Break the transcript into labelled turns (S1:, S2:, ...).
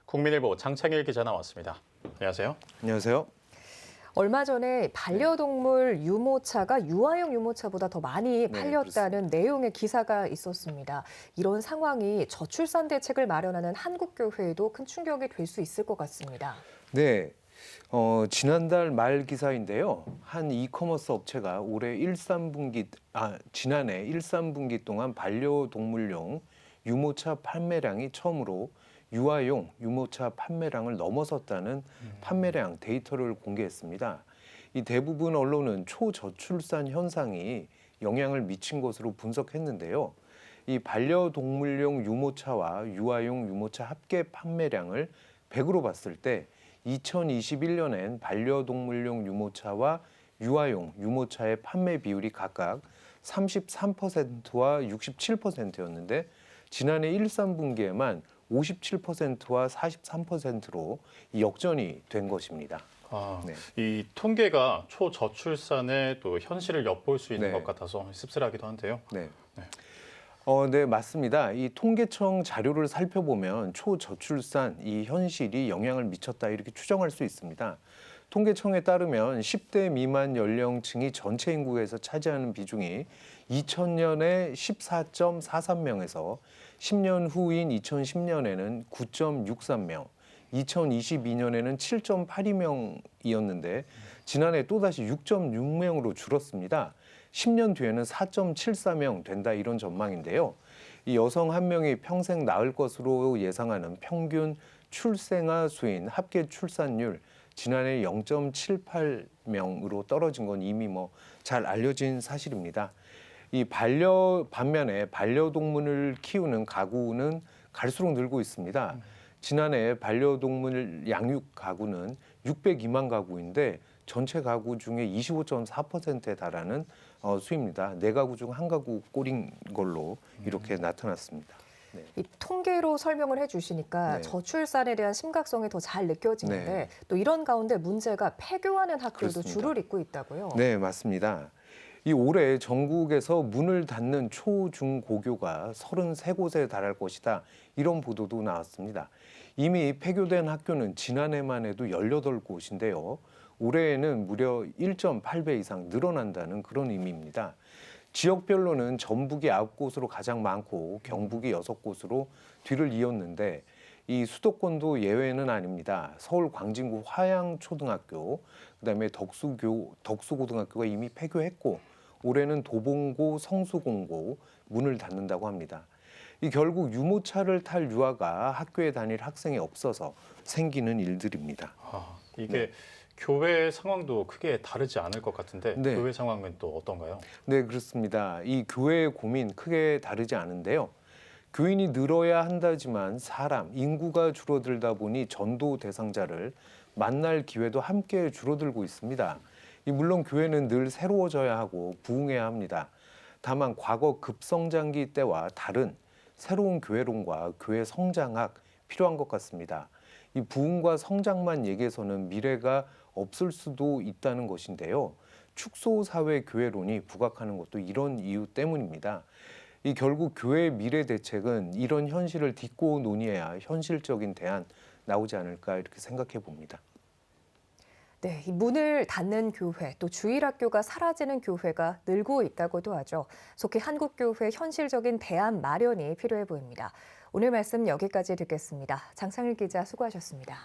S1: 국민일보 장창일 기자 나왔습니다. 안녕하세요.
S2: 안녕하세요.
S3: 얼마 전에 반려동물 유모차가 유아용 유모차보다 더 많이 팔렸다는 내용의 기사가 있었습니다. 이런 상황이 저출산 대책을 마련하는 한국교회에도 큰 충격이 될 수 있을 것 같습니다.
S2: 네, 지난달 말 기사인데요. 한 이커머스 업체가 지난해 1~3분기 동안 반려동물용 유모차 판매량이 처음으로 유아용 유모차 판매량을 넘어섰다는 판매량 데이터를 공개했습니다. 이 대부분 언론은 초저출산 현상이 영향을 미친 것으로 분석했는데요. 이 반려동물용 유모차와 유아용 유모차 합계 판매량을 100으로 봤을 때 2021년엔 반려동물용 유모차와 유아용 유모차의 판매 비율이 각각 33%와 67%였는데 지난해 1~3분기에만 57%와 43%로 역전이 된 것입니다.
S1: 네. 이 통계가 초저출산의 또 현실을 엿볼 수 있는 것 같아서 씁쓸하기도 한데요.
S2: 네. 네, 맞습니다. 이 통계청 자료를 살펴보면 초저출산 이 현실이 영향을 미쳤다 이렇게 추정할 수 있습니다. 통계청에 따르면 10대 미만 연령층이 전체 인구에서 차지하는 비중이 2000년에 14.43명에서 10년 후인 2010년에는 9.63명, 2022년에는 7.82명이었는데 지난해 또다시 6.6명으로 줄었습니다. 10년 뒤에는 4.74명 된다 이런 전망인데요. 이 여성 한 명이 평생 낳을 것으로 예상하는 평균 출생아 수인 합계 출산율 지난해 0.78명으로 떨어진 건 이미 잘 알려진 사실입니다. 반면에 반려동물을 키우는 가구는 갈수록 늘고 있습니다. 지난해 반려동물 양육 가구는 602만 가구인데 전체 가구 중에 25.4%에 달하는 수입니다. 4가구 중 1가구 꼴인 걸로 이렇게 나타났습니다. 네.
S3: 이 통계로 설명을 해주시니까 저출산에 대한 심각성이 더 잘 느껴지는데 또 이런 가운데 문제가 폐교하는 학교도 줄을 잇고 있다고요?
S2: 네, 맞습니다. 올해 전국에서 문을 닫는 초, 중, 고교가 33곳에 달할 것이다. 이런 보도도 나왔습니다. 이미 폐교된 학교는 지난해만 해도 18곳인데요. 올해에는 무려 1.8배 이상 늘어난다는 그런 의미입니다. 지역별로는 전북이 9곳으로 가장 많고 경북이 6곳으로 뒤를 이었는데 이 수도권도 예외는 아닙니다. 서울 광진구 화양초등학교, 그다음에 덕수고등학교가 이미 폐교했고 올해는 도봉고, 성수공고 문을 닫는다고 합니다. 결국 유모차를 탈 유아가 학교에 다닐 학생이 없어서 생기는 일들입니다.
S1: 이게 교회 상황도 크게 다르지 않을 것 같은데 교회 상황은 또 어떤가요?
S2: 네, 그렇습니다. 이 교회의 고민 크게 다르지 않은데요. 교인이 늘어야 한다지만 인구가 줄어들다 보니 전도 대상자를 만날 기회도 함께 줄어들고 있습니다. 물론 교회는 늘 새로워져야 하고 부흥해야 합니다. 다만 과거 급성장기 때와 다른 새로운 교회론과 교회 성장학 필요한 것 같습니다. 이 부흥과 성장만 얘기해서는 미래가 없을 수도 있다는 것인데요. 축소사회 교회론이 부각하는 것도 이런 이유 때문입니다. 결국 교회의 미래 대책은 이런 현실을 딛고 논의해야 현실적인 대안 나오지 않을까 이렇게 생각해 봅니다.
S3: 네, 이 문을 닫는 교회, 또 주일학교가 사라지는 교회가 늘고 있다고도 하죠. 속히 한국교회 현실적인 대안 마련이 필요해 보입니다. 오늘 말씀 여기까지 듣겠습니다. 장창일 기자 수고하셨습니다.